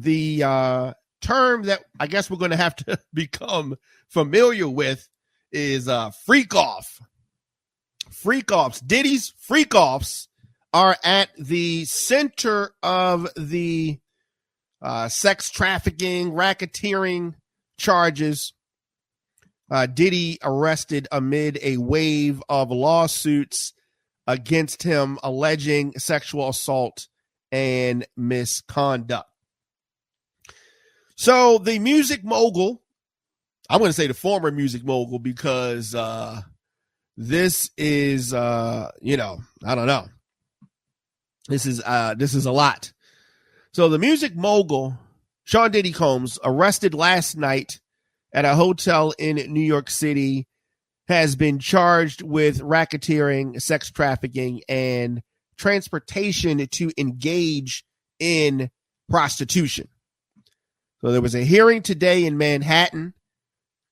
the term that I guess we're going to have to become familiar with is freak off. Freak offs. Diddy's freak offs are at the center of the sex trafficking, racketeering charges. Diddy arrested amid a wave of lawsuits against him alleging sexual assault and misconduct. So the music mogul, I'm going to say the former music mogul because this is, I don't know. This is a lot. So the music mogul, Sean Diddy Combs, arrested last night at a hotel in New York City, has been charged with racketeering, sex trafficking, and transportation to engage in prostitution. So there was a hearing today in Manhattan.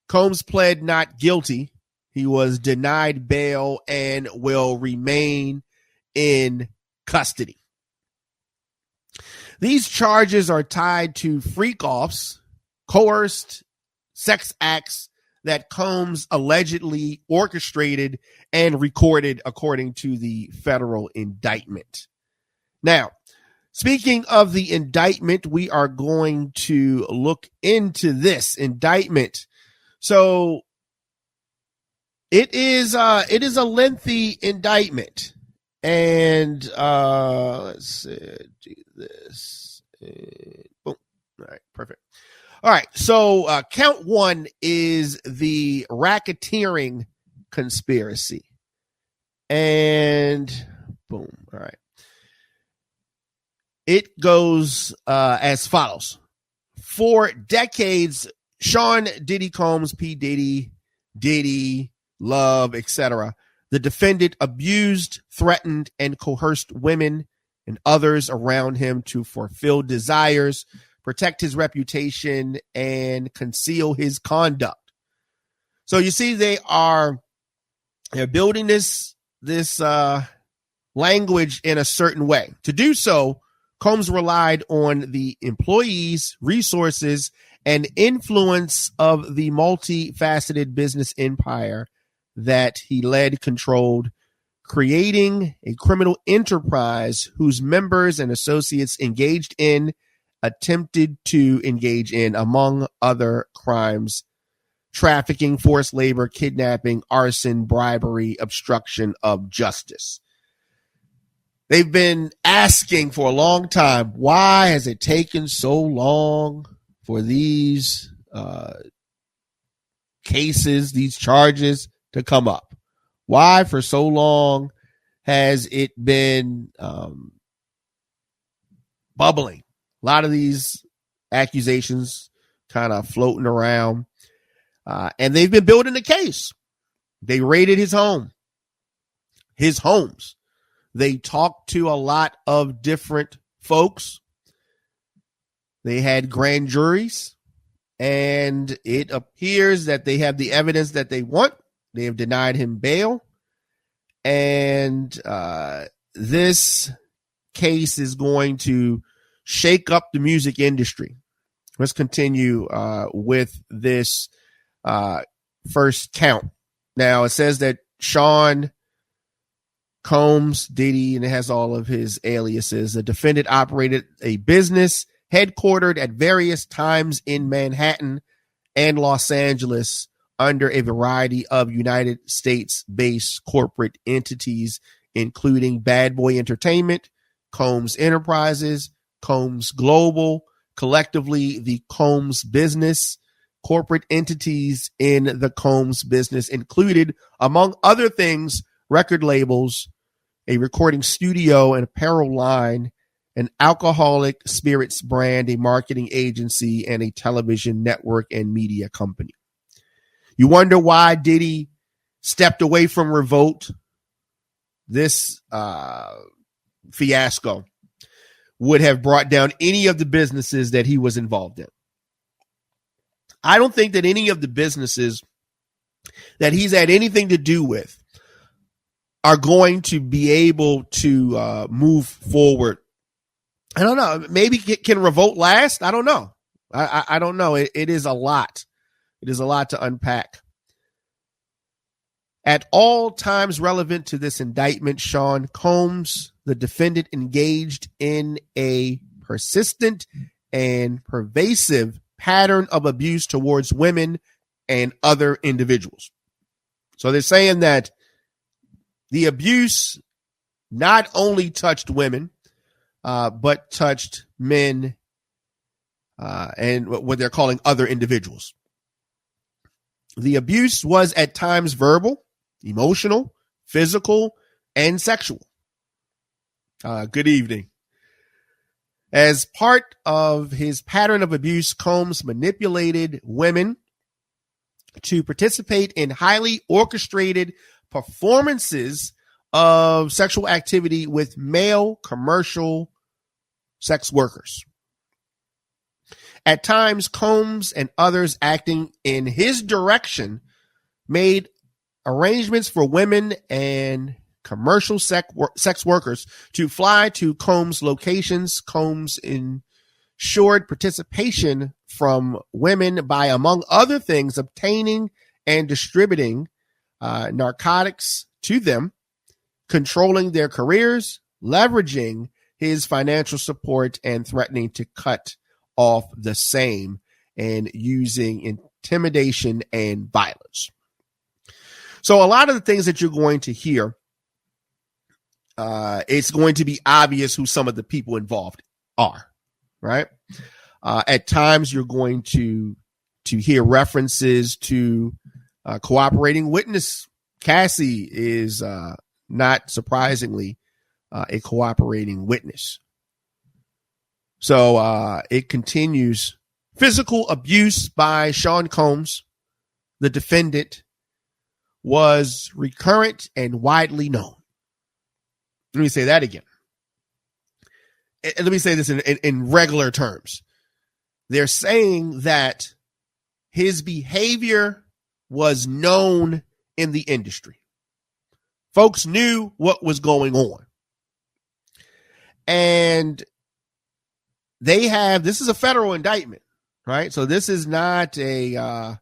Combs pled not guilty. He was denied bail and will remain in custody. These charges are tied to freak-offs, coerced sex acts that Combs allegedly orchestrated and recorded, according to the federal indictment. Now, speaking of the indictment, we are going to look into this indictment. So it is a lengthy indictment. And let's see, do this. Boom. All right, perfect. All right, so count one is the racketeering conspiracy. And boom. All right. It goes as follows. For decades, Sean Diddy Combs, P. Diddy, Love, etc., the defendant abused, threatened, and coerced women and others around him to fulfill desires, protect his reputation, and conceal his conduct. So you see, they're building this language in a certain way. To do so, Combs relied on the employees, resources, and influence of the multifaceted business empire that he led, controlled, creating a criminal enterprise whose members and associates attempted to engage in, among other crimes, trafficking, forced labor, kidnapping, arson, bribery, obstruction of justice. They've been asking for a long time, why has it taken so long for these cases, these charges to come up? Why for so long has it been bubbling? A lot of these accusations kind of floating around. And they've been building the case. They raided his homes. They talked to a lot of different folks. They had grand juries. And it appears that they have the evidence that they want. They have denied him bail. And this case is going to shake up the music industry. Let's continue with this first count. Now, it says that Sean Combs, Diddy, and it has all of his aliases. The defendant operated a business headquartered at various times in Manhattan and Los Angeles under a variety of United States-based corporate entities, including Bad Boy Entertainment, Combs Enterprises, Combs Global, collectively the Combs Business. Corporate entities in the Combs Business included, among other things, record labels, a recording studio, an apparel line, an alcoholic spirits brand, a marketing agency, and a television network and media company. You wonder why Diddy stepped away from Revolt. This fiasco would have brought down any of the businesses that he was involved in. I don't think that any of the businesses that he's had anything to do with are going to be able to move forward I don't know. Maybe can revolt last? I don't know. I don't know. It is a lot. It is a lot to unpack. At all times relevant to this indictment, Sean Combs, the defendant, engaged in a persistent and pervasive pattern of abuse towards women and other individuals. So they're saying that the abuse not only touched women, but touched men and what they're calling other individuals. The abuse was at times verbal, emotional, physical, and sexual. Good evening. As part of his pattern of abuse, Combs manipulated women to participate in highly orchestrated performances of sexual activity with male commercial sex workers. At times, Combs and others acting in his direction made arrangements for women and commercial sex workers to fly to Combs' locations. Combs ensured participation from women by, among other things, obtaining and distributing narcotics to them, controlling their careers, leveraging his financial support, and threatening to cut off the same, and using intimidation and violence. So a lot of the things that you're going to hear, it's going to be obvious who some of the people involved are, right? At times you're going to hear references to cooperating witness. Cassie is not surprisingly a cooperating witness. So it continues. Physical abuse by Sean Combs, the defendant, was recurrent and widely known. Let me say that again. And let me say this in regular terms. They're saying that his behavior was known in the industry. Folks knew what was going on. And this is a federal indictment, right? So this is not a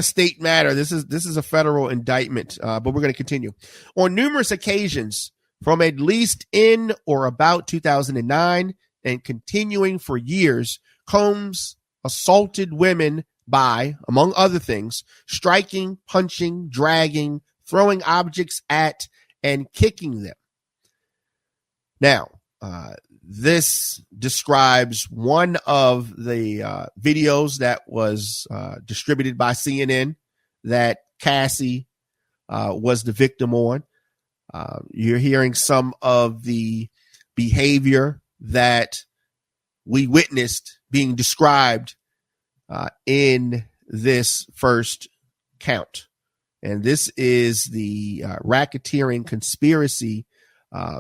state matter. This is a federal indictment, but we're going to continue. On numerous occasions from at least in or about 2009 and continuing for years, Combs assaulted women by, among other things, striking, punching, dragging, throwing objects at, and kicking them. Now, this describes one of the videos that was distributed by CNN that Cassie was the victim on. You're hearing some of the behavior that we witnessed being described in this first count. And this is the racketeering conspiracy.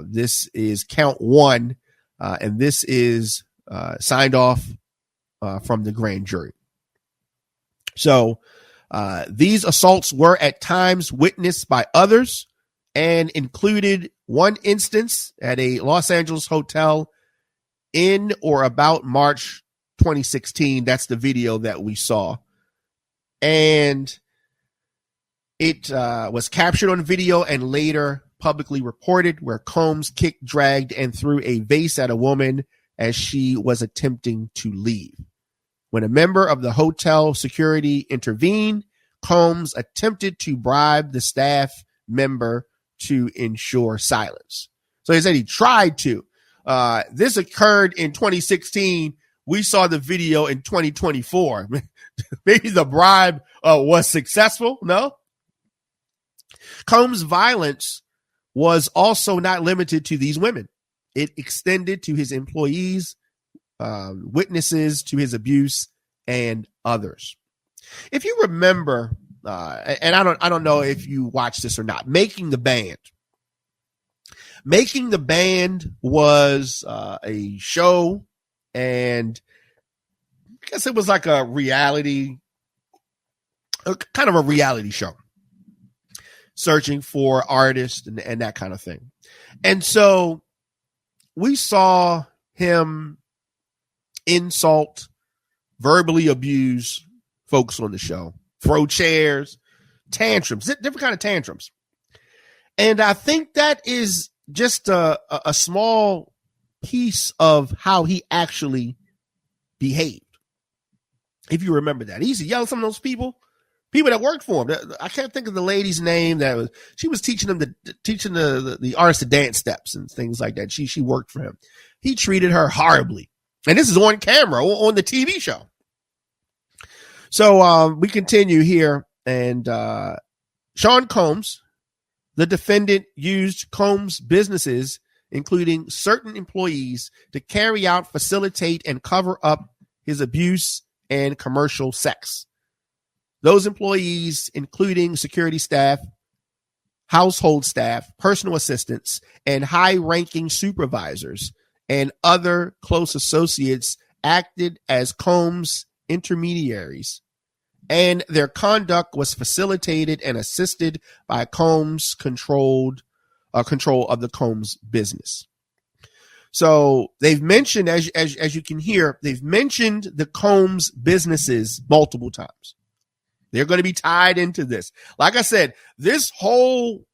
This is count one. And this is signed off from the grand jury. So these assaults were at times witnessed by others and included one instance at a Los Angeles hotel in or about March 2016. That's the video that we saw. And it was captured on video and later publicly reported, where Combs kicked, dragged, and threw a vase at a woman as she was attempting to leave. When a member of the hotel security intervened, Combs attempted to bribe the staff member to ensure silence. So he said he tried to. This occurred in 2016. We saw the video in 2024. Maybe the bribe was successful. No. Combs' violence was also not limited to these women. It extended to his employees, witnesses to his abuse, and others. If you remember, and I don't know if you watched this or not, Making the Band. Making the Band was a show, and I guess it was like a reality, kind of a reality show, searching for artists and that kind of thing. And so we saw him insult, verbally abuse folks on the show, throw chairs, tantrums, different kind of tantrums. And I think that is just a small piece of how he actually behaved. If you remember that, he used to yell at some of those people that worked for him. I can't think of the lady's name she was teaching them the arts to dance steps and things like that. She worked for him. He treated her horribly. And this is on camera on the TV show. So we continue here, and Sean Combs, the defendant, used Combs' businesses, including certain employees, to carry out, facilitate, and cover up his abuse and commercial sex. Those employees, including security staff, household staff, personal assistants, and high-ranking supervisors and other close associates, acted as Combs' intermediaries, and their conduct was facilitated and assisted by Combs' control of the Combs business. So they've mentioned, as you can hear, they've mentioned the Combs businesses multiple times. They're going to be tied into this. Like I said, this whole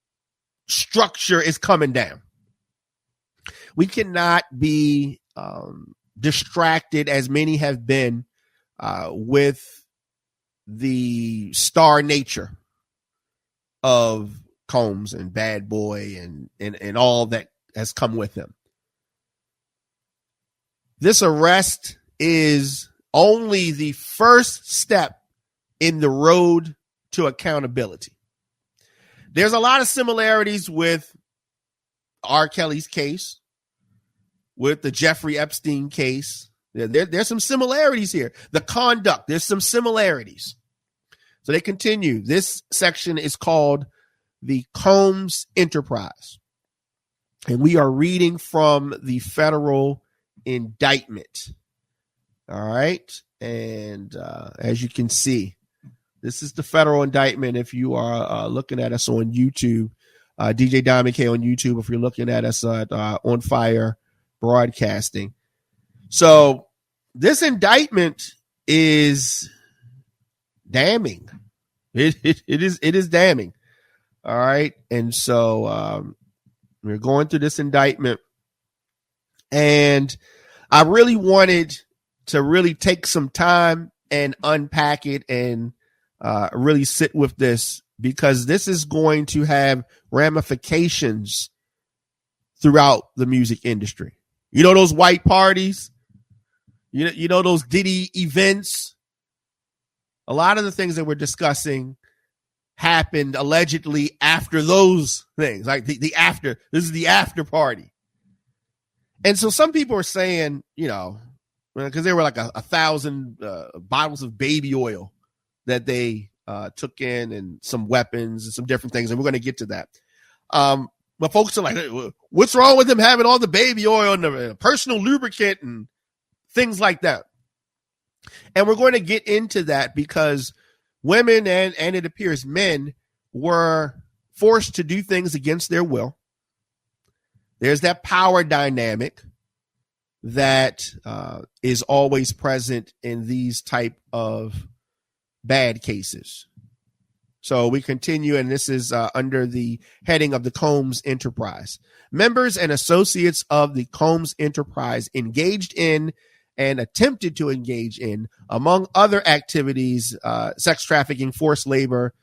structure is coming down. We cannot be distracted, as many have been, with the star nature of Combs and Bad Boy and all that has come with him. This arrest is only the first step in the road to accountability. There's a lot of similarities with R. Kelly's case, with the Jeffrey Epstein case. There's some similarities here. The conduct, there's some similarities. So they continue. This section is called the Combs Enterprise. And we are reading from the federal indictment. All right. And as you can see, this is the federal indictment. If you are looking at us on YouTube, DJ Diamond K on YouTube, if you're looking at us on Fire Broadcasting. So this indictment is damning. It is damning. All right. And so we're going through this indictment, and I really wanted to really take some time and unpack it and really sit with this, because this is going to have ramifications throughout the music industry. You know, those white parties, you know, those Diddy events, a lot of the things that we're discussing happened allegedly after those things, like the after. This is the after party. And so some people are saying, you know, because there were like 1,000 bottles of baby oil that they took in, and some weapons and some different things. And we're going to get to that. But folks are like, what's wrong with them having all the baby oil and the personal lubricant and things like that? And we're going to get into that because women and it appears men were forced to do things against their will. There's that power dynamic that is always present in these type of bad cases. So we continue, and this is under the heading of the Combs Enterprise. Members and associates of the Combs Enterprise engaged in and attempted to engage in, among other activities, sex trafficking, forced labor,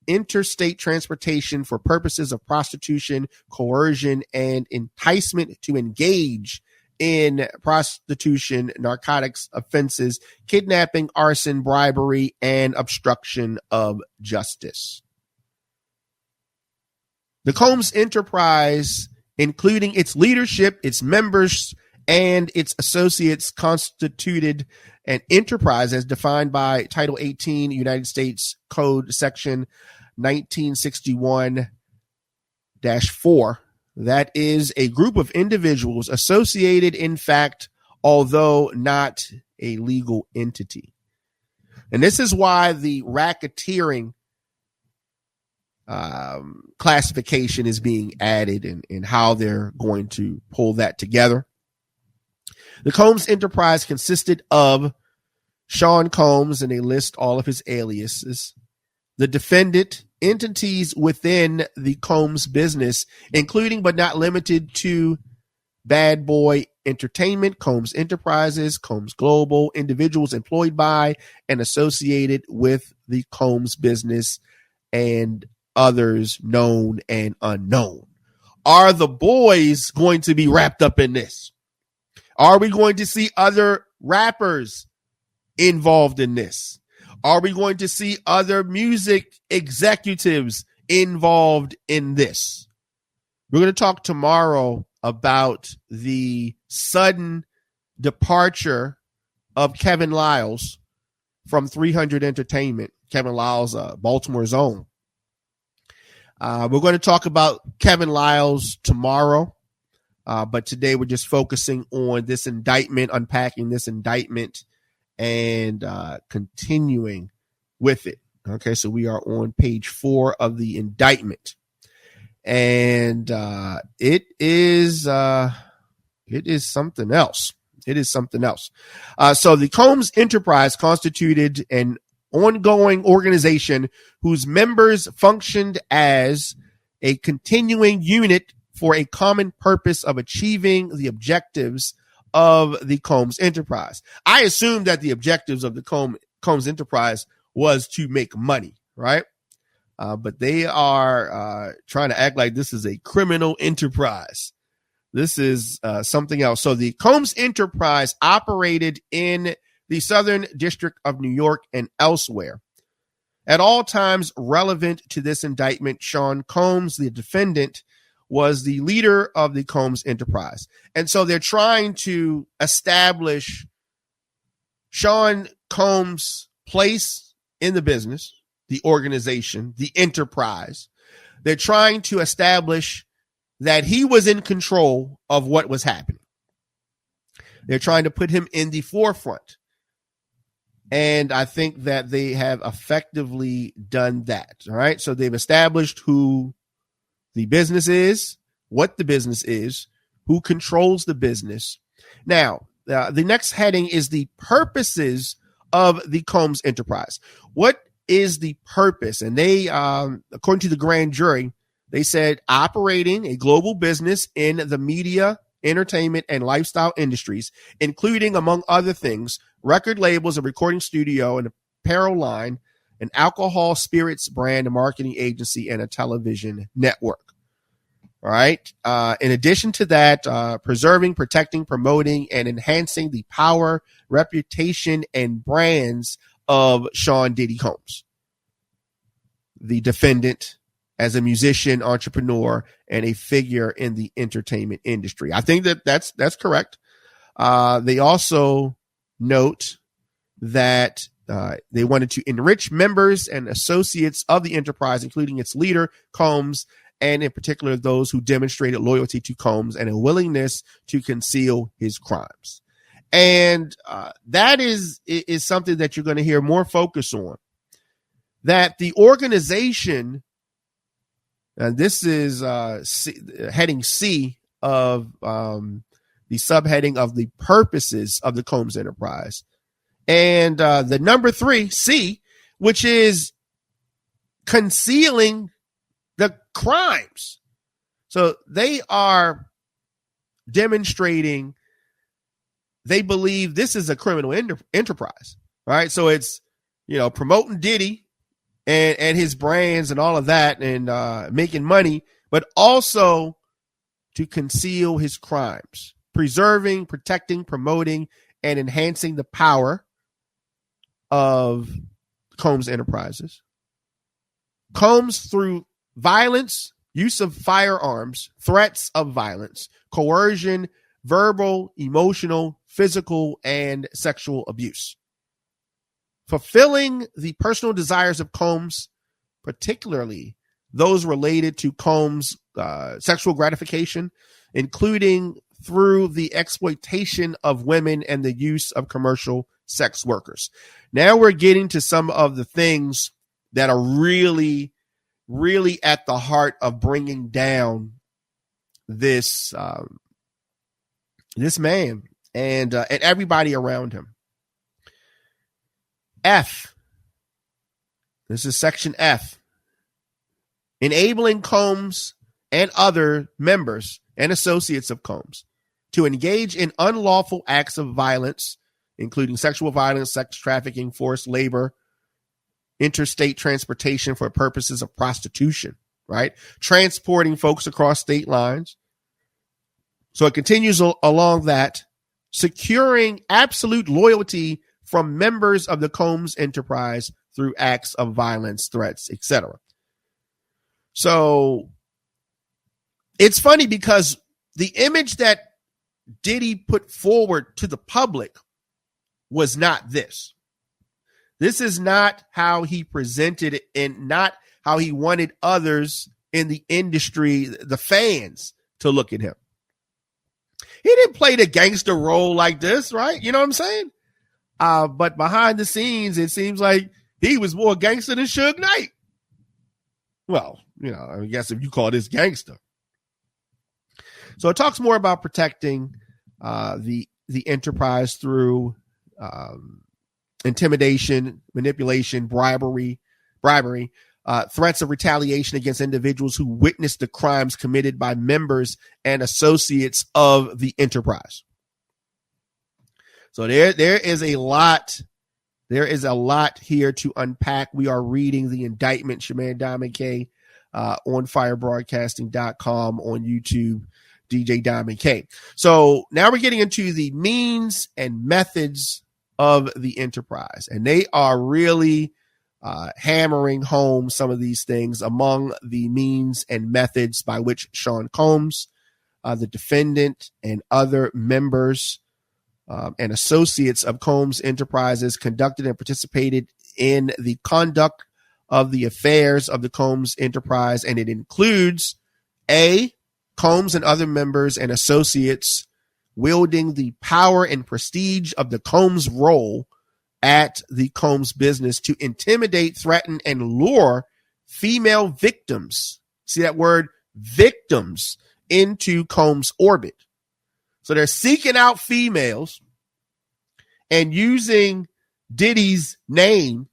interstate transportation for purposes of prostitution, coercion, and enticement to engage in prostitution, narcotics offenses, kidnapping, arson, bribery, and obstruction of justice. The Combs Enterprise, including its leadership, its members, and its associates, constituted an enterprise as defined by Title 18 United States Code Section 1961-4. That is a group of individuals associated, in fact, although not a legal entity. And this is why the racketeering classification is being added, and how they're going to pull that together. The Combs enterprise consisted of Sean Combs, and they list all of his aliases, the defendant, entities within the Combs business, including but not limited to Bad Boy Entertainment, Combs Enterprises, Combs Global, individuals employed by and associated with the Combs business, and others known and unknown. Are the boys going to be wrapped up in this? Are we going to see other rappers involved in this? Are we going to see other music executives involved in this? We're going to talk tomorrow about the sudden departure of Kevin Liles from 300 Entertainment. Kevin Liles, Baltimore's own. We're going to talk about Kevin Liles tomorrow. But today we're just focusing on this indictment, unpacking this indictment, and continuing with it. Okay, so we are on page 4 of the indictment, and it is something else. It is something else. So the Combs Enterprise constituted an ongoing organization whose members functioned as a continuing unit for a common purpose of achieving the objectives of the Combs Enterprise. I assume that the objectives of the Combs Enterprise was to make money, right? But they are trying to act like this is a criminal enterprise. This is something else. So the Combs Enterprise operated in the Southern District of New York and elsewhere. At all times relevant to this indictment, Sean Combs, the defendant, was the leader of the Combs Enterprise. And so they're trying to establish Sean Combs' place in the business, the organization, the enterprise. They're trying to establish that he was in control of what was happening. They're trying to put him in the forefront. And I think that they have effectively done that. All right. So they've established who the business is, what the business is, who controls the business. Now, the next heading is the purposes of the Combs Enterprise. What is the purpose? And they, according to the grand jury, they said operating a global business in the media, entertainment, and lifestyle industries, including, among other things, record labels, a recording studio, an apparel line, an alcohol spirits brand, a marketing agency, and a television network. All right. In addition to that, preserving, protecting, promoting, and enhancing the power, reputation, and brands of Sean Diddy Combs, the defendant, as a musician, entrepreneur, and a figure in the entertainment industry. I think that that's correct. They also note that they wanted to enrich members and associates of the enterprise, including its leader, Combs, and in particular those who demonstrated loyalty to Combs and a willingness to conceal his crimes. And that is something that you're going to hear more focus on, that the organization, and this is heading C of the subheading of the purposes of the Combs Enterprise. And the number 3, C, which is concealing the crimes. So they are demonstrating they believe this is a criminal enterprise, right? So it's, promoting Diddy and his brands and all of that, and making money, but also to conceal his crimes, preserving, protecting, promoting, and enhancing the power of Combs Enterprises. Combs, through violence, use of firearms, threats of violence, coercion, verbal, emotional, physical, and sexual abuse. Fulfilling the personal desires of Combs, particularly those related to Combs' sexual gratification, including through the exploitation of women and the use of commercial sex workers. Now we're getting to some of the things that are really, really at the heart of bringing down this man and everybody around him. F. This is section F. Enabling Combs and other members and associates of Combs to engage in unlawful acts of violence, including sexual violence, sex trafficking, forced labor, interstate transportation for purposes of prostitution, right? Transporting folks across state lines. So it continues along that, securing absolute loyalty from members of the Combs enterprise through acts of violence, threats, etc. So it's funny because the image that Diddy put forward to the public was not this. This is not how he presented it and not how he wanted others in the industry, the fans, to look at him. He didn't play the gangster role like this, right? You know what I'm saying? But behind the scenes, it seems like he was more gangster than Suge Knight. Well, I guess if you call this gangster. So it talks more about protecting the enterprise through intimidation, manipulation, bribery, threats of retaliation against individuals who witnessed the crimes committed by members and associates of the enterprise. So there is a lot. There is a lot here to unpack. We are reading the indictment, Shaman Diamond K, on firebroadcasting.com, on YouTube, DJ Diamond K. So now we're getting into the means and methods of the enterprise, and they are really hammering home some of these things. Among the means and methods by which Sean Combs, the defendant, and other members and associates of Combs Enterprises conducted and participated in the conduct of the affairs of the Combs Enterprise, and it includes A, Combs and other members and associates wielding the power and prestige of the Combs role at the Combs business to intimidate, threaten, and lure female victims. See that word, victims, into Combs' orbit. So they're seeking out females and using Diddy's name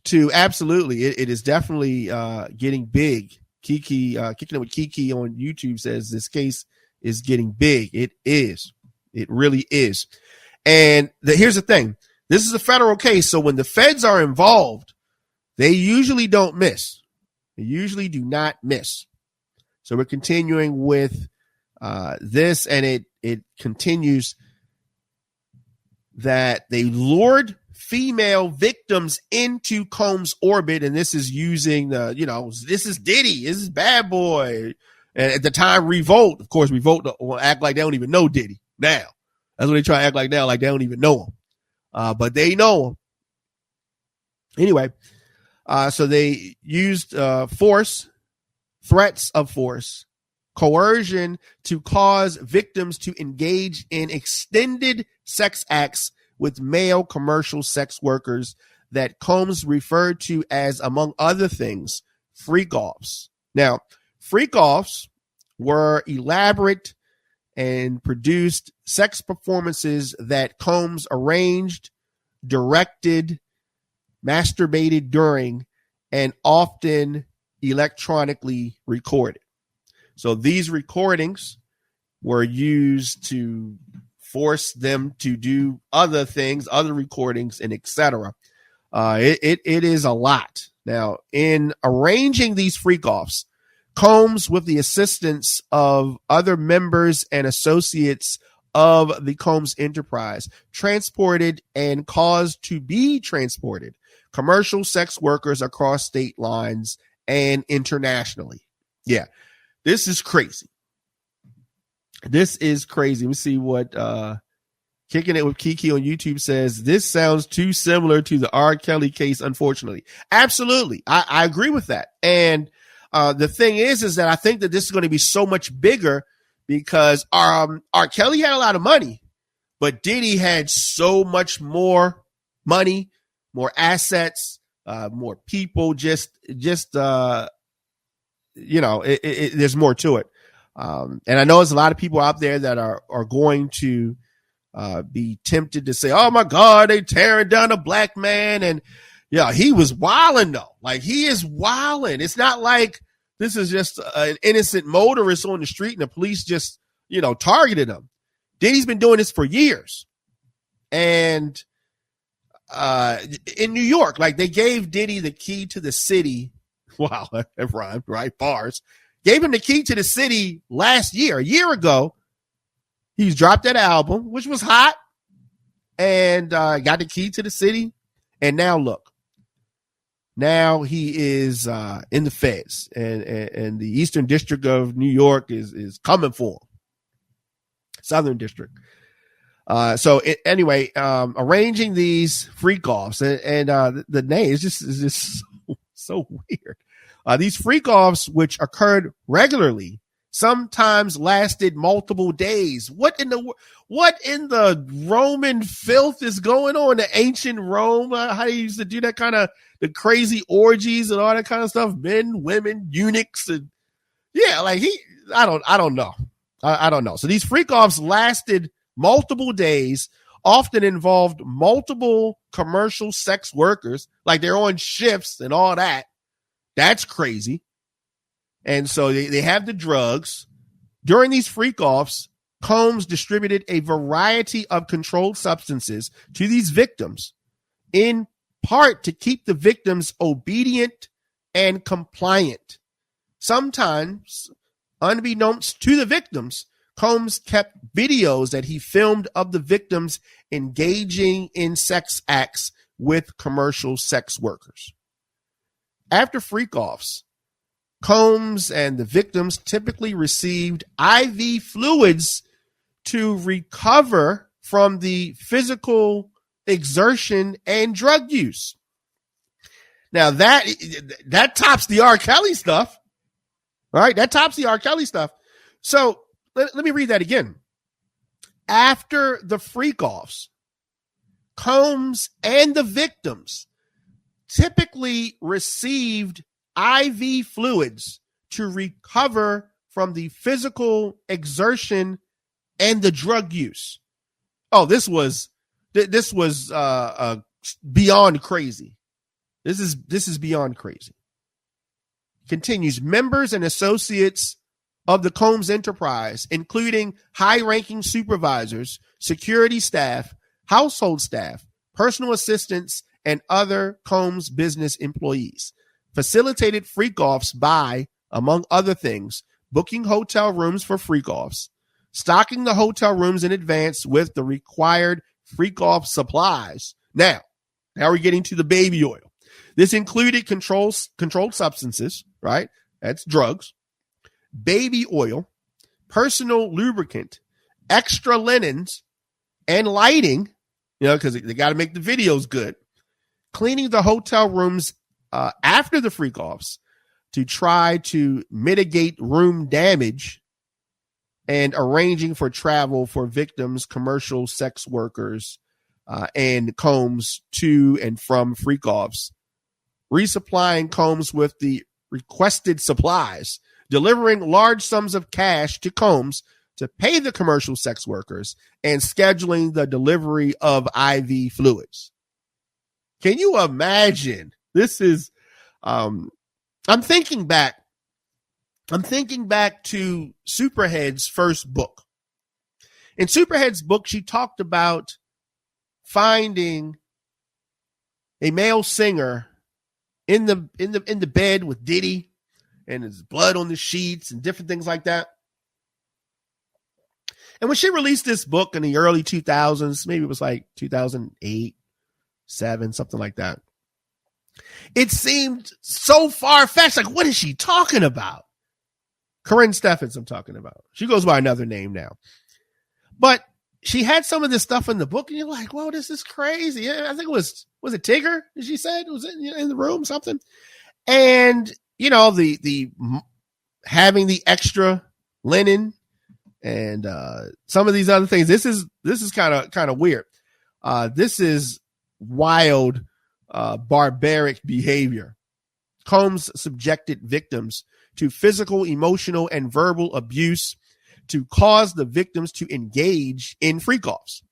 to absolutely, it is definitely getting big. Kiki, Kicking It With Kiki on YouTube says this case is getting big. It is. It really is. And here's the thing. This is a federal case, so when the feds are involved, they usually don't miss. They usually do not miss. So we're continuing with this, and it continues that they lured female victims into Combs' orbit, and this is using this is Diddy, this is Bad Boy, and at the time Revolt, of course, Revolt will act like they don't even know Diddy now. That's what they try to act like now, like they don't even know him, but they know him anyway. So they used force, threats of force, coercion to cause victims to engage in extended sex acts with male commercial sex workers that Combs referred to as, among other things, freak-offs. Now, freak-offs were elaborate and produced sex performances that Combs arranged, directed, masturbated during, and often electronically recorded. So these recordings were used to force them to do other things, other recordings, and etc. It is a lot. Now, in arranging these freak-offs, Combs, with the assistance of other members and associates of the Combs Enterprise, transported and caused to be transported commercial sex workers across state lines and internationally. Yeah, this is crazy. This is crazy. Let me see what Kicking It With Kiki on YouTube says. This sounds too similar to the R. Kelly case, unfortunately. Absolutely. I agree with that. And the thing is that I think that this is going to be so much bigger because R. Kelly had a lot of money, but Diddy had so much more money, more assets, more people, there's more to it. And I know there's a lot of people out there that are going to be tempted to say, oh my God, they tearing down a black man. And yeah, he was wilding though. Like he is wilding. It's not like this is just an innocent motorist on the street and the police just, targeted him. Diddy's been doing this for years. And in New York, like they gave Diddy the key to the city. Wow, that rhymed, right? Bars. Gave him the key to the city last year. A year ago, he's dropped that album, which was hot, and got the key to the city. And now look. Now he is in the feds, and the Eastern District of New York is coming for him. Southern District. Anyway, arranging these freak offs and the name is just so weird. These freak offs, which occurred regularly, sometimes lasted multiple days. What in the Roman filth is going on? The ancient Rome, how they used to do that kind of the crazy orgies and all that kind of stuff. Men, women, eunuchs, and yeah, like I don't know. I don't know. So these freak offs lasted multiple days, often involved multiple commercial sex workers, like they're on shifts and all that. That's crazy. And so they have the drugs. During these freak offs, Combs distributed a variety of controlled substances to these victims, in part to keep the victims obedient and compliant. Sometimes, unbeknownst to the victims, Combs kept videos that he filmed of the victims engaging in sex acts with commercial sex workers. After freak-offs, Combs and the victims typically received IV fluids to recover from the physical exertion and drug use. Now that tops the R. Kelly stuff, right? That tops the R. Kelly stuff. So let me read that again. After the freak-offs, Combs and the victims typically received IV fluids to recover from the physical exertion and the drug use. Oh, this was beyond crazy. This is beyond crazy. Continues, members and associates of the Combs enterprise, including high-ranking supervisors, security staff, household staff, personal assistants, and other Combs business employees, facilitated freak-offs by, among other things, booking hotel rooms for freak-offs, stocking the hotel rooms in advance with the required freak-off supplies. Now we're getting to the baby oil. This included controlled substances, right? That's drugs, baby oil, personal lubricant, extra linens, and lighting, because they got to make the videos good, cleaning the hotel rooms after the freak-offs to try to mitigate room damage, and arranging for travel for victims, commercial sex workers, and Combs to and from freak-offs, resupplying Combs with the requested supplies, delivering large sums of cash to Combs to pay the commercial sex workers, and scheduling the delivery of IV fluids. Can you imagine? This is, I'm thinking back to Superhead's first book. In Superhead's book, she talked about finding a male singer in the bed with Diddy, and his blood on the sheets and different things like that. And when she released this book in the early 2000s, maybe it was like 2008, 7, something like that, it seemed so far-fetched. Like, what is she talking about? Corinne Steffens, I'm talking about. She goes by another name now. But she had some of this stuff in the book, and you're like, whoa, this is crazy. I think it was it Tigger? She said it was in the room, something. And, the having the extra linen and some of these other things. This is kind of weird. This is wild, barbaric behavior. Combs subjected victims to physical, emotional, and verbal abuse to cause the victims to engage in freak-offs.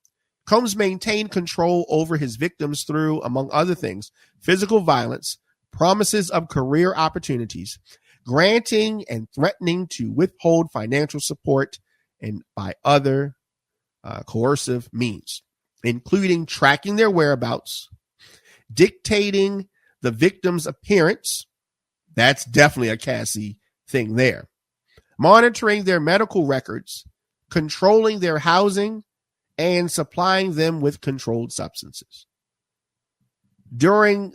Combs maintained control over his victims through, among other things, physical violence, promises of career opportunities, granting and threatening to withhold financial support, and by other coercive means, including tracking their whereabouts, dictating the victim's appearance. That's definitely a Cassie thing there. Monitoring their medical records, controlling their housing, and supplying them with controlled substances. During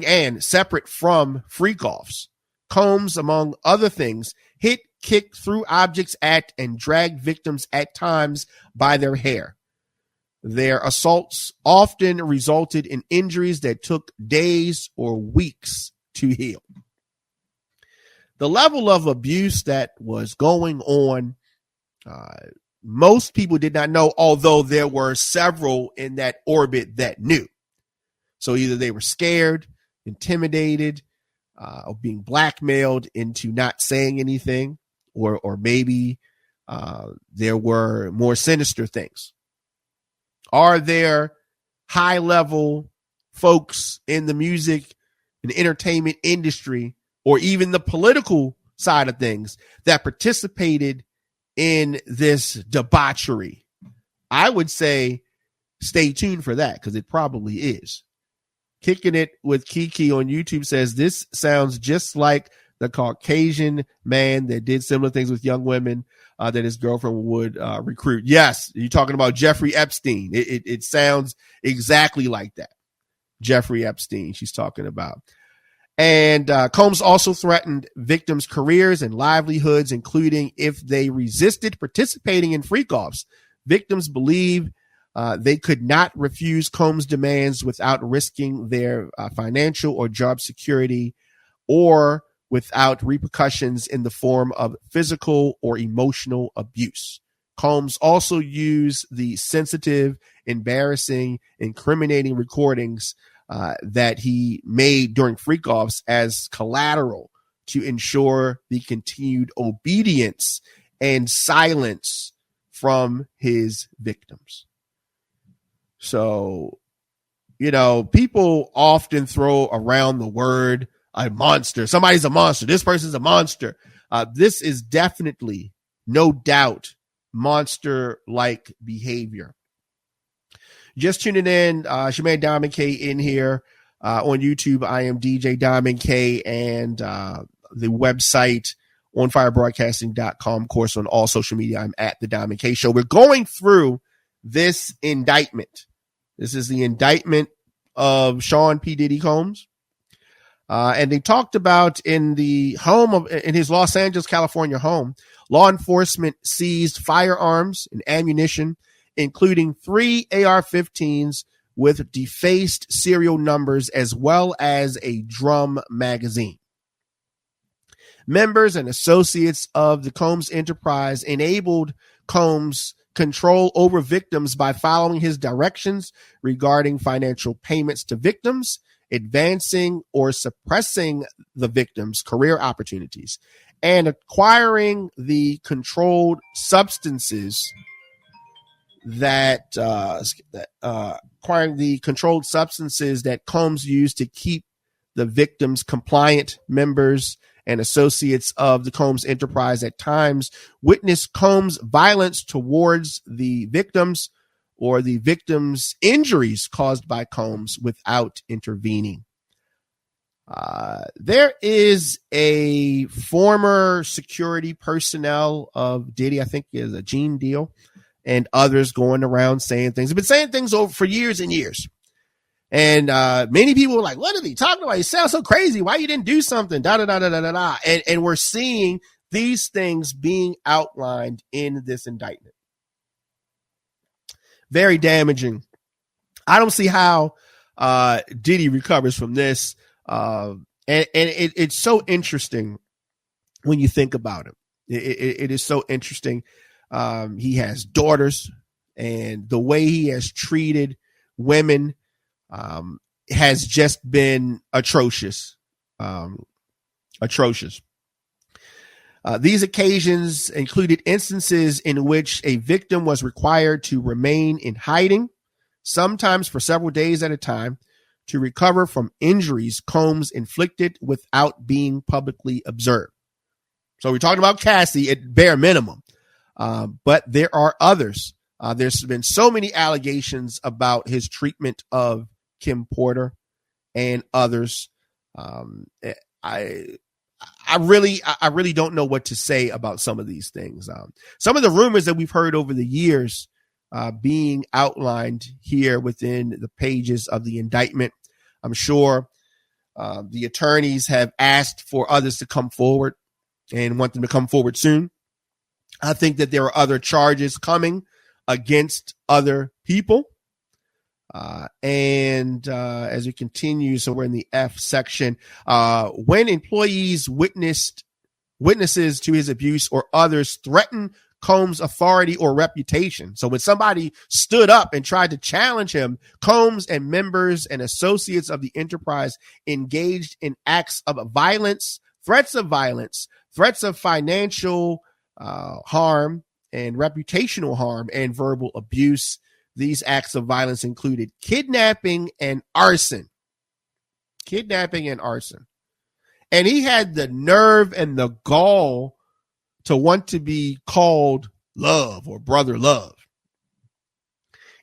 and separate from freak-offs, Combs, among other things, hit, kicked, threw objects at, and dragged victims at times by their hair. Their assaults often resulted in injuries that took days or weeks to heal. The level of abuse that was going on, most people did not know, although there were several in that orbit that knew. So either they were scared, intimidated, or being blackmailed into not saying anything, or maybe there were more sinister things. Are there high-level folks in the music and entertainment industry, or even the political side of things, that participated in this debauchery? I would say stay tuned for that, because it probably is. Kicking It with Kiki on YouTube says, this sounds just like the Caucasian man that did similar things with young women that his girlfriend would recruit. Yes, you're talking about Jeffrey Epstein. It sounds exactly like that. Jeffrey Epstein she's talking about. And Combs also threatened victims' careers and livelihoods, including if they resisted participating in freak-offs. Victims believe they could not refuse Combs' demands without risking their financial or job security, or without repercussions in the form of physical or emotional abuse. Combs also used the sensitive, embarrassing, incriminating recordings that he made during freak-offs as collateral to ensure the continued obedience and silence from his victims. So, people often throw around the word a monster. Somebody's a monster. This person's a monster. This is definitely, no doubt, monster-like behavior. Just tuning in, Shemaine Diamond K in here on YouTube. I am DJ Diamond K, and the website onfirebroadcasting.com. Of course, on all social media, I'm at the Diamond K Show. We're going through this indictment. This is the indictment of Sean P. Diddy Combs. And they talked about in his Los Angeles, California home, law enforcement seized firearms and ammunition, including 3 AR-15s with defaced serial numbers, as well as a drum magazine. Members and associates of the Combs enterprise enabled Combs' control over victims by following his directions regarding financial payments to victims, advancing or suppressing the victim's career opportunities, and acquiring the controlled substances that Combs used to keep the victims compliant. Members and associates of the Combs enterprise at times witnessed Combs' violence towards the victims or the victims' injuries caused by Combs without intervening. There is a former security personnel of Diddy, I think is a Gene Deal, and others going around saying things. They've been saying things over for years and years. And many people were like, what are they talking about? He sounds so crazy. Why you didn't do something? And we're seeing these things being outlined in this indictment. Very damaging. I don't see how Diddy recovers from this. And it's so interesting when you think about it. It is so interesting. He has daughters, and the way he has treated women has just been atrocious. atrocious. These occasions included instances in which a victim was required to remain in hiding, sometimes for several days at a time, to recover from injuries Combs inflicted without being publicly observed. So we're talking about Cassie at bare minimum, but there are others. There's been so many allegations about his treatment of Kim Porter and others. I really don't know what to say about some of these things. Some of the rumors that we've heard over the years being outlined here within the pages of the indictment. I'm sure the attorneys have asked for others to come forward and want them to come forward soon. I think that there are other charges coming against other people. As we continue, so we're in the F section. When employees witnesses to his abuse or others threaten Combs' authority or reputation. So when somebody stood up and tried to challenge him, Combs and members and associates of the enterprise engaged in acts of violence, threats of financial harm and reputational harm and verbal abuse. These acts of violence included kidnapping and arson. And he had the nerve and the gall to want to be called Love or Brother Love.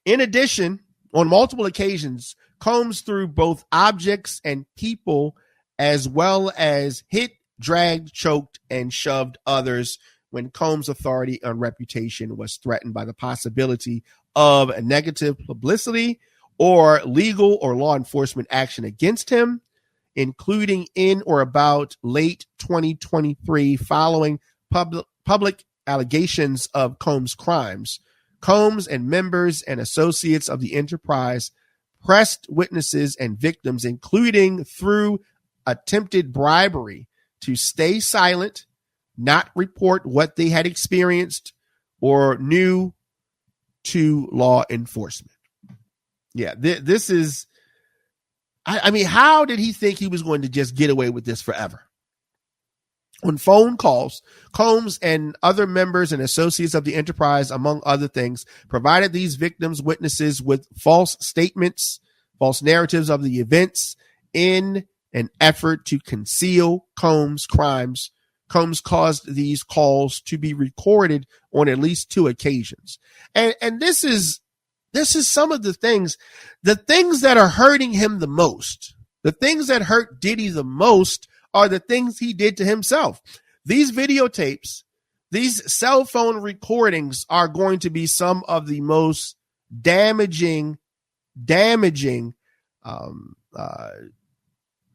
In addition, on multiple occasions, Combs threw both objects and people, as well as hit, dragged, choked, and shoved others when Combs' authority and reputation was threatened by the possibility of a negative publicity or legal or law enforcement action against him, including in or about late 2023 following public allegations of Combs' crimes. Combs and members and associates of the enterprise pressed witnesses and victims, including through attempted bribery, to stay silent, not report what they had experienced or knew to law enforcement. Yeah, this is, I mean, how did he think he was going to just get away with this forever? On phone calls, Combs and other members and associates of the enterprise, among other things, provided these victims witnesses with false statements, false narratives of the events in an effort to conceal Combs' crimes. Combs caused these calls to be recorded on at least 2 occasions. And this is some of the things that are hurting him the most. The things that hurt Diddy the most are the things he did to himself. These videotapes, these cell phone recordings are going to be some of the most damaging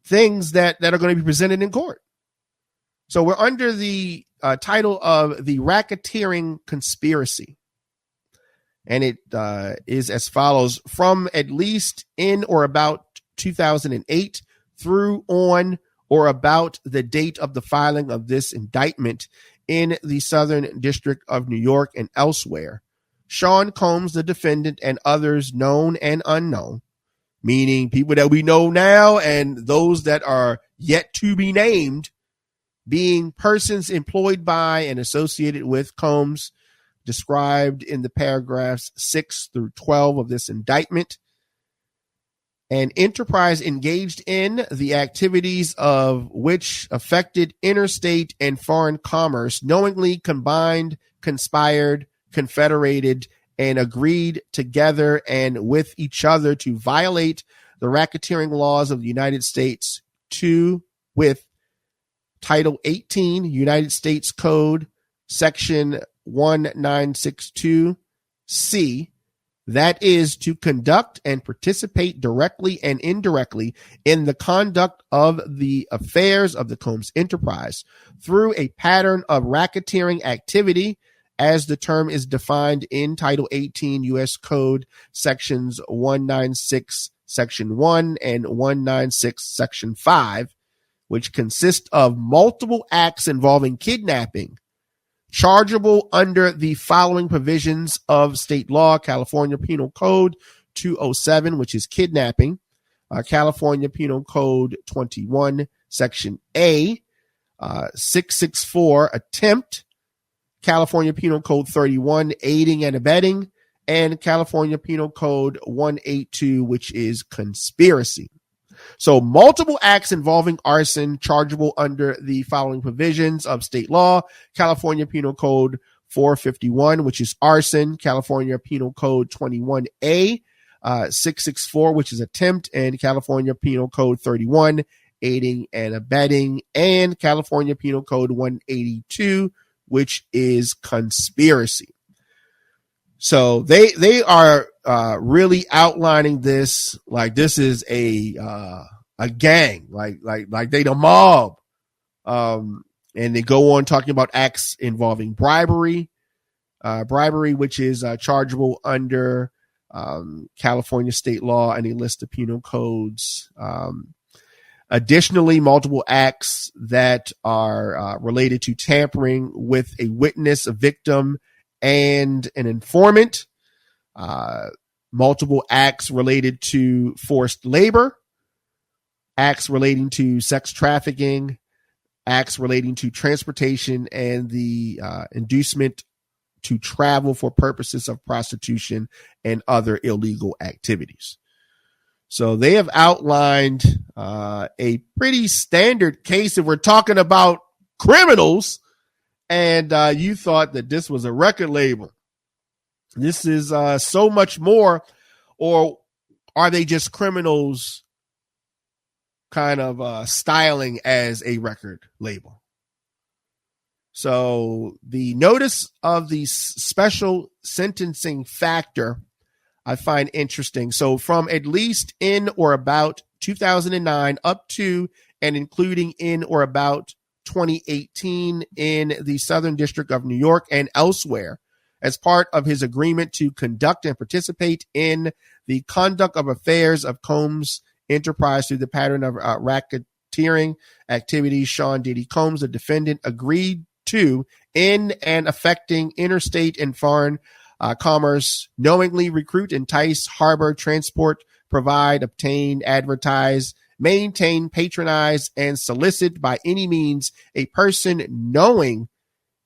things that are going to be presented in court. So we're under the title of the racketeering conspiracy. And it is as follows: from at least in or about 2008 through on or about the date of the filing of this indictment in the Southern District of New York and elsewhere, Sean Combs, the defendant, and others known and unknown, meaning people that we know now and those that are yet to be named, being persons employed by and associated with Combs, described in the paragraphs 6 through 12 of this indictment, an enterprise engaged in the activities of which affected interstate and foreign commerce, knowingly combined, conspired, confederated, and agreed together and with each other to violate the racketeering laws of the United States with Title 18, United States Code, Section 1962C, that is to conduct and participate directly and indirectly in the conduct of the affairs of the Combs enterprise through a pattern of racketeering activity, as the term is defined in Title 18 U.S. Code Sections 196 Section 1 and 196 Section 5, which consist of multiple acts involving kidnapping, chargeable under the following provisions of state law: California Penal Code 207, which is kidnapping, California Penal Code 21, Section A, 664, attempt, California Penal Code 31, aiding and abetting, and California Penal Code 182, which is conspiracy. So multiple acts involving arson chargeable under the following provisions of state law: California Penal Code 451, which is arson, California Penal Code 21A, 664, which is attempt, and California Penal Code 31, aiding and abetting, and California Penal Code 182, which is conspiracy. So they are really outlining this like this is a gang, like they the mob, and they go on talking about acts involving bribery, which is chargeable under California state law and a list of penal codes. Additionally, multiple acts that are related to tampering with a witness, a victim, and an informant, multiple acts related to forced labor, acts relating to sex trafficking, acts relating to transportation and the inducement to travel for purposes of prostitution and other illegal activities. So they have outlined a pretty standard case if we're talking about criminals. And you thought that this was a record label. This is so much more. Or are they just criminals kind of styling as a record label? So the notice of the special sentencing factor I find interesting. So from at least in or about 2009 up to and including in or about 2018 in the Southern District of New York and elsewhere as part of his agreement to conduct and participate in the conduct of affairs of Combs Enterprise through the pattern of racketeering activities. Sean Diddy Combs, the defendant, agreed to, in and affecting interstate and foreign commerce, knowingly recruit, entice, harbor, transport, provide, obtain, advertise, maintain, patronize, and solicit by any means a person knowing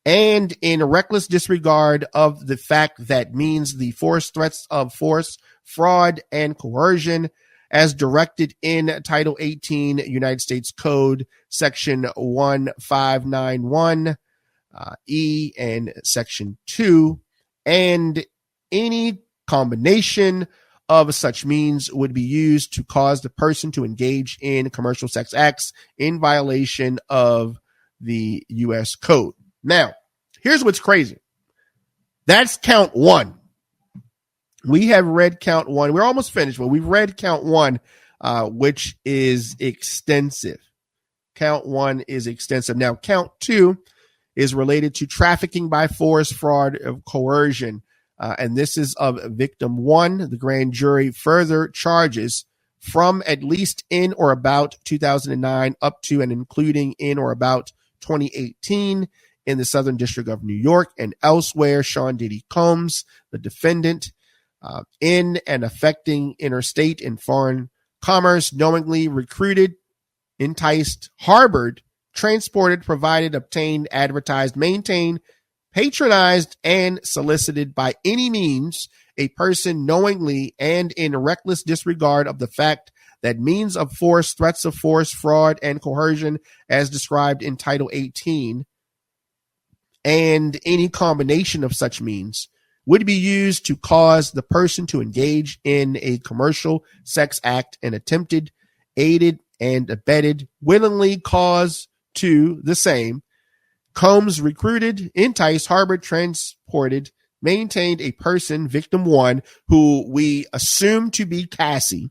and in reckless disregard of the fact that means the force, threats of force, fraud, and coercion as directed in Title 18 United States Code, Section 1591 E and Section 2, and any combination of such means would be used to cause the person to engage in commercial sex acts in violation of the U.S. Code. Now, here's what's crazy. That's count one. We have read count one. We're almost finished, but we've read count one, which is extensive. Count one is extensive. Now, count two is related to trafficking by force, fraud, of coercion. And this is of victim one. The grand jury further charges from at least in or about 2009 up to and including in or about 2018 in the Southern District of New York and elsewhere. Sean Diddy Combs, the defendant, in and affecting interstate and foreign commerce, knowingly recruited, enticed, harbored, transported, provided, obtained, advertised, maintained, patronized, and solicited by any means a person knowingly and in reckless disregard of the fact that means of force, threats of force, fraud, and coercion as described in Title 18 and any combination of such means would be used to cause the person to engage in a commercial sex act and attempted, aided, and abetted, willingly cause to the same. Combs recruited, enticed, harbored, transported, maintained a person, victim one, who we assume to be Cassie,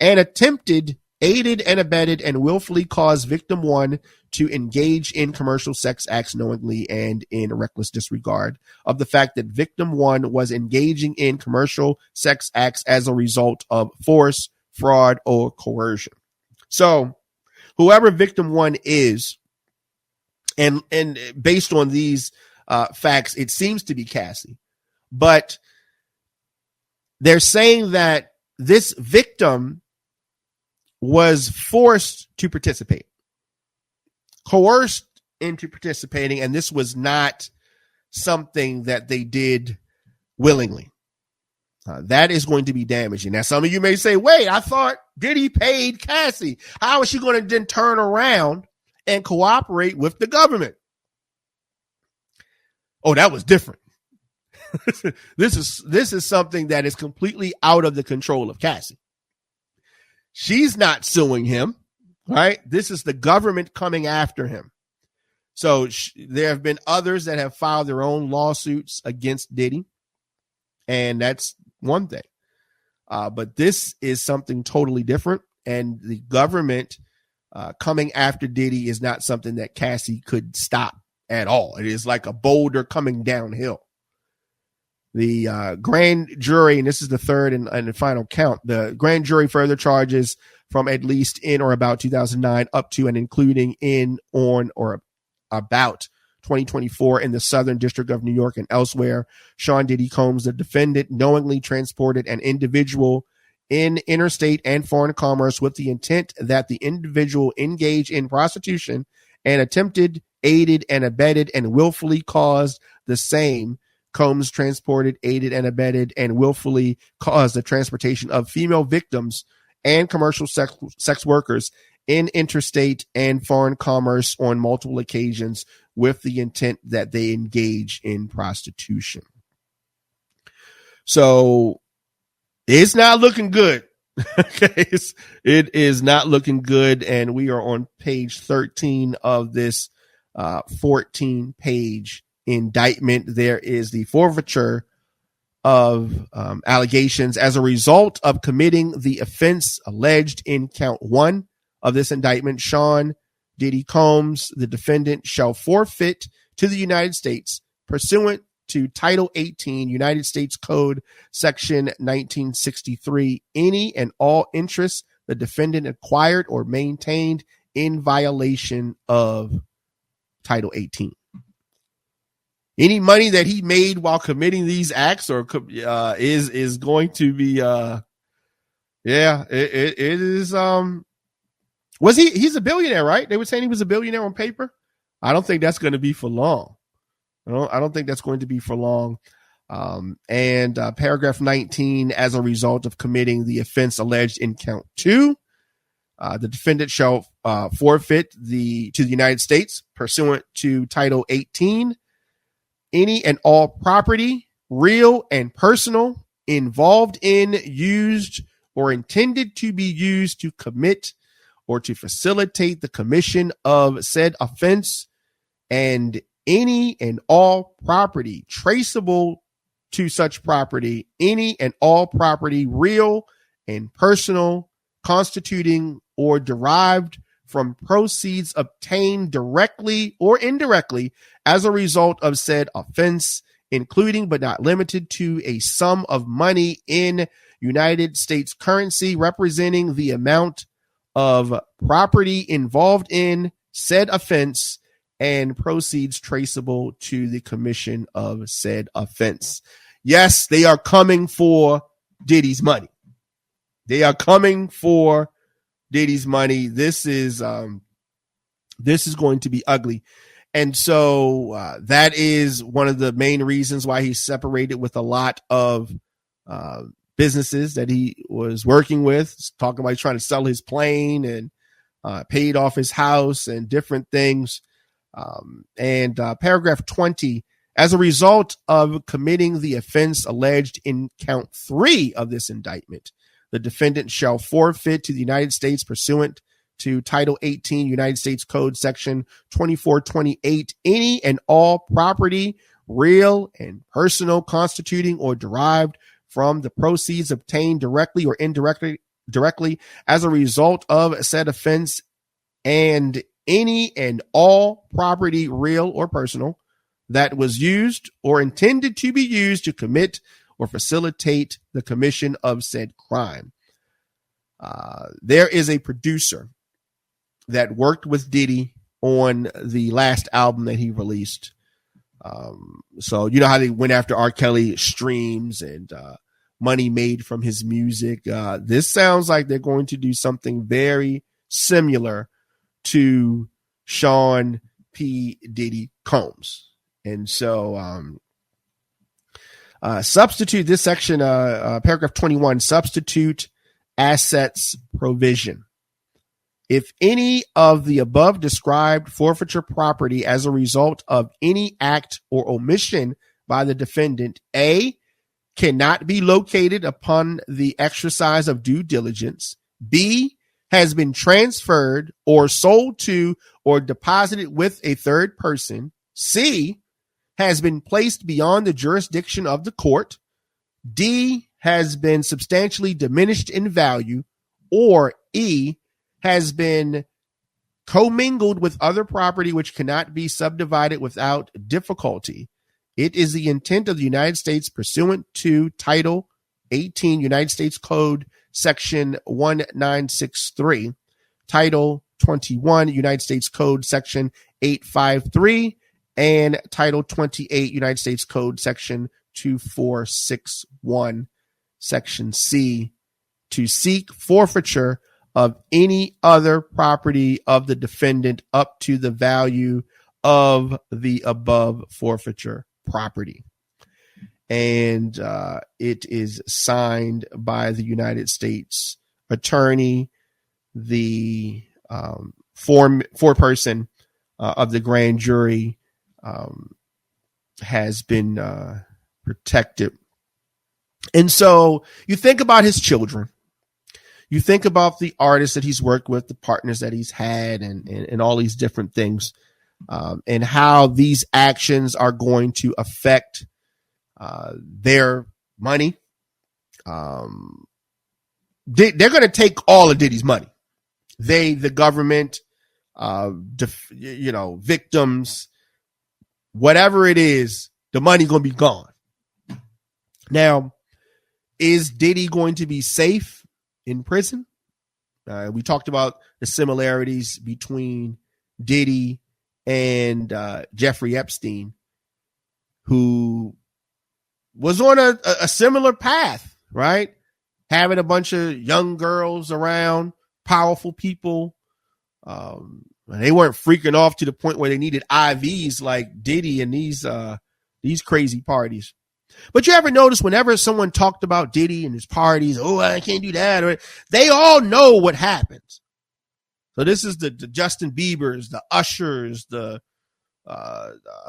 and attempted, aided, and abetted, and willfully caused victim one to engage in commercial sex acts knowingly and in reckless disregard of the fact that victim one was engaging in commercial sex acts as a result of force, fraud, or coercion. So whoever victim one is, and based on these facts, it seems to be Cassie, but they're saying that this victim was forced to participate, coerced into participating, and this was not something that they did willingly. That is going to be damaging. Now, some of you may say, wait, I thought Diddy paid Cassie. How is she going to then turn around and cooperate with the government? Oh, that was different. This is something that is completely out of the control of Cassie. She's not suing him, right? This is the government coming after him. So there have been others that have filed their own lawsuits against Diddy, and that's one thing. But this is something totally different, and the government coming after Diddy is not something that Cassie could stop at all. It is like a boulder coming downhill. The grand jury, and this is the third and the final count, the grand jury further charges from at least in or about 2009 up to and including in, on, or about 2024 in the Southern District of New York and elsewhere. Sean Diddy Combs, the defendant, knowingly transported an individual in interstate and foreign commerce with the intent that the individual engage in prostitution and attempted, aided, and abetted and willfully caused the same. Combs transported, aided, and abetted and willfully caused the transportation of female victims and commercial sex workers in interstate and foreign commerce on multiple occasions with the intent that they engage in prostitution. So it's not looking good. Okay, it is not looking good. And we are on page 13 of this 14-page indictment. There is the forfeiture of allegations as a result of committing the offense alleged in count 1 of this indictment. Sean Diddy Combs, the defendant, shall forfeit to the United States pursuant to Title 18 United States Code Section 1963 any and all interests the defendant acquired or maintained in violation of Title 18. Any money that he made while committing these acts or is going to be it is was he's a billionaire, right? They were saying he was a billionaire on paper. I don't think that's going to be for long. I don't think that's going to be for long. And paragraph 19, as a result of committing the offense alleged in count 2, the defendant shall forfeit to the United States pursuant to Title 18 any and all property, real and personal, involved in, used, or intended to be used to commit or to facilitate the commission of said offense, and any and all property traceable to such property, any and all property, real and personal, constituting or derived from proceeds obtained directly or indirectly as a result of said offense, including but not limited to a sum of money in United States currency representing the amount of property involved in said offense and proceeds traceable to the commission of said offense. Yes, they are coming for Diddy's money. They are coming for Diddy's money. This is going to be ugly. And so that is one of the main reasons why he's separated with a lot of businesses that he was working with. He's talking about he's trying to sell his plane and paid off his house and different things. And paragraph 20, as a result of committing the offense alleged in count 3 of this indictment, the defendant shall forfeit to the United States pursuant to Title 18 United States Code Section 2428 any and all property, real and personal, constituting or derived from the proceeds obtained directly or indirectly as a result of said offense, and any and all property, real or personal, that was used or intended to be used to commit or facilitate the commission of said crime. There is a producer that worked with Diddy on the last album that he released. So you know how they went after R. Kelly streams and money made from his music. This sounds like they're going to do something very similar to Sean P. Diddy Combs. And so substitute this section, paragraph 21, substitute assets provision. If any of the above described forfeiture property as a result of any act or omission by the defendant, A, cannot be located upon the exercise of due diligence, B, has been transferred or sold to or deposited with a third person, C, has been placed beyond the jurisdiction of the court, D, has been substantially diminished in value, or E, has been commingled with other property which cannot be subdivided without difficulty. It is the intent of the United States pursuant to Title 18 United States Code Section 1963, Title 21 United States Code Section 853, and Title 28 United States Code Section 2461, Section C, to seek forfeiture of any other property of the defendant up to the value of the above forfeiture property. And it is signed by the United States attorney, the foreperson of the grand jury has been protected. And so you think about his children. You think about the artists that he's worked with, the partners that he's had, and all these different things, and how these actions are going to affect their money. They're going to take all of Diddy's money. They, the government, victims, whatever it is, the money going to be gone. Now, is Diddy going to be safe in prison? We talked about the similarities between Diddy and Jeffrey Epstein, who was on a similar path, right? Having a bunch of young girls around, powerful people. They weren't freaking off to the point where they needed IVs like Diddy and these crazy parties. But you ever notice whenever someone talked about Diddy and his parties, oh, I can't do that, or they all know what happens. So this is the Justin Biebers, the Ushers, the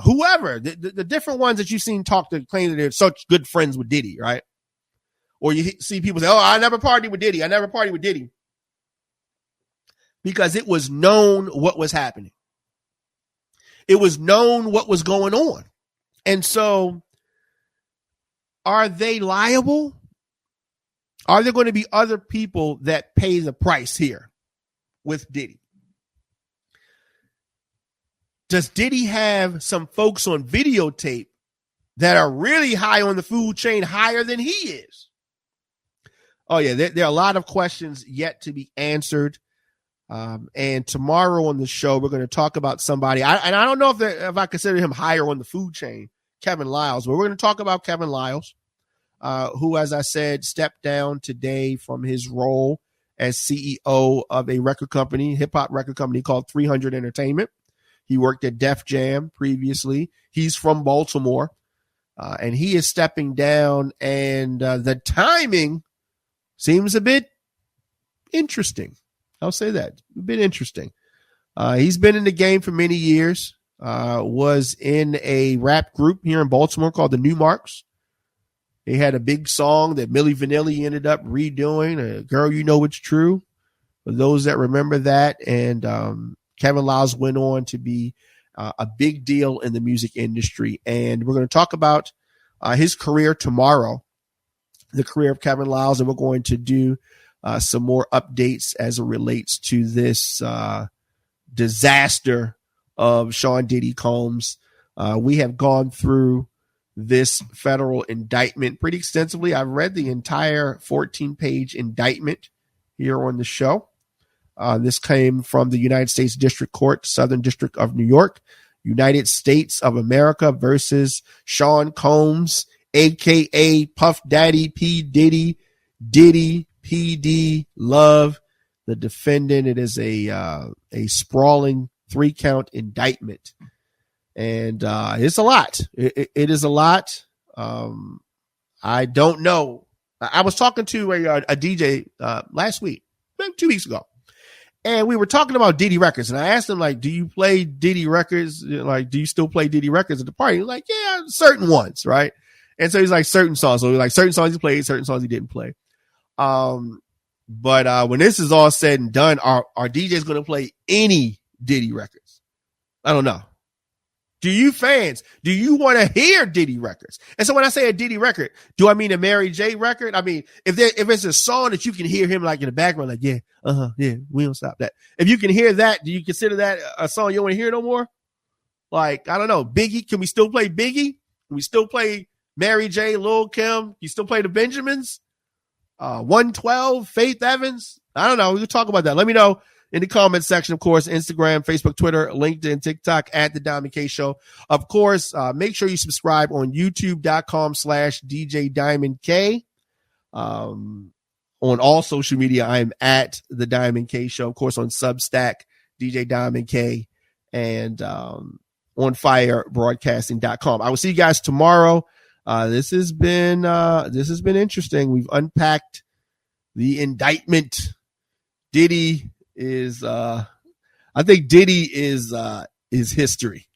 whoever, the different ones that you've seen talk to claim that they're such good friends with Diddy, right? Or you see people say, oh, I never partied with Diddy. I never partied with Diddy. Because it was known what was happening. It was known what was going on. And so are they liable? Are there going to be other people that pay the price here with Diddy? Does Diddy have some folks on videotape that are really high on the food chain, higher than he is? Oh, yeah, there are a lot of questions yet to be answered. And tomorrow on the show, we're going to talk about somebody. I don't know if I consider him higher on the food chain, Kevin Liles, but we're going to talk about Kevin Liles, who, as I said, stepped down today from his role as CEO of a record company, hip hop record company called 300 Entertainment. He worked at Def Jam previously. He's from Baltimore, and he is stepping down. And the timing seems a bit interesting. I'll say that. A bit interesting. He's been in the game for many years. Was in a rap group here in Baltimore called the Newmarks. They had a big song that Milli Vanilli ended up redoing, Girl, You Know It's True, for those that remember that. And Kevin Liles went on to be a big deal in the music industry. And we're going to talk about his career tomorrow, the career of Kevin Liles, and we're going to do some more updates as it relates to this disaster of Sean Diddy Combs. We have gone through this federal indictment pretty extensively. I've read the entire 14-page indictment here on the show. This came from the United States District Court, Southern District of New York, United States of America versus Sean Combs aka Puff Daddy, P Diddy, Diddy, PD, Love, the defendant. It is a sprawling 3-count indictment, and it's a lot. It is a lot. I don't know. I was talking to a DJ last week, 2 weeks ago, and we were talking about Diddy records, and I asked him, like, do you play Diddy records? Like, do you still play Diddy records at the party? He's like, yeah, certain ones, right? And so he's like, certain songs. So he's like, certain songs he played, certain songs he didn't play. But when this is all said and done, are DJs going to play any Diddy records? I don't know. Do you fans, do you want to hear Diddy records? And so when I say a Diddy record, do I mean a Mary J record? I mean, if it's a song that you can hear him like in the background, like, yeah, yeah, we don't stop that. If you can hear that, do you consider that a song you don't want to hear no more? Like, I don't know. Biggie, can we still play Biggie? Can we still play Mary J, Lil Kim? You still play the Benjamins? 112, Faith Evans? I don't know. We'll talk about that. Let me know in the comment section, of course, Instagram, Facebook, Twitter, LinkedIn, TikTok, at The Diamond K Show. Of course, make sure you subscribe on youtube.com/DJ Diamond K. On all social media, I am at The Diamond K Show. Of course, on Substack, DJ Diamond K, and on firebroadcasting.com. I will see you guys tomorrow. This has been interesting. We've unpacked the indictment. Diddy is I think Diddy is history.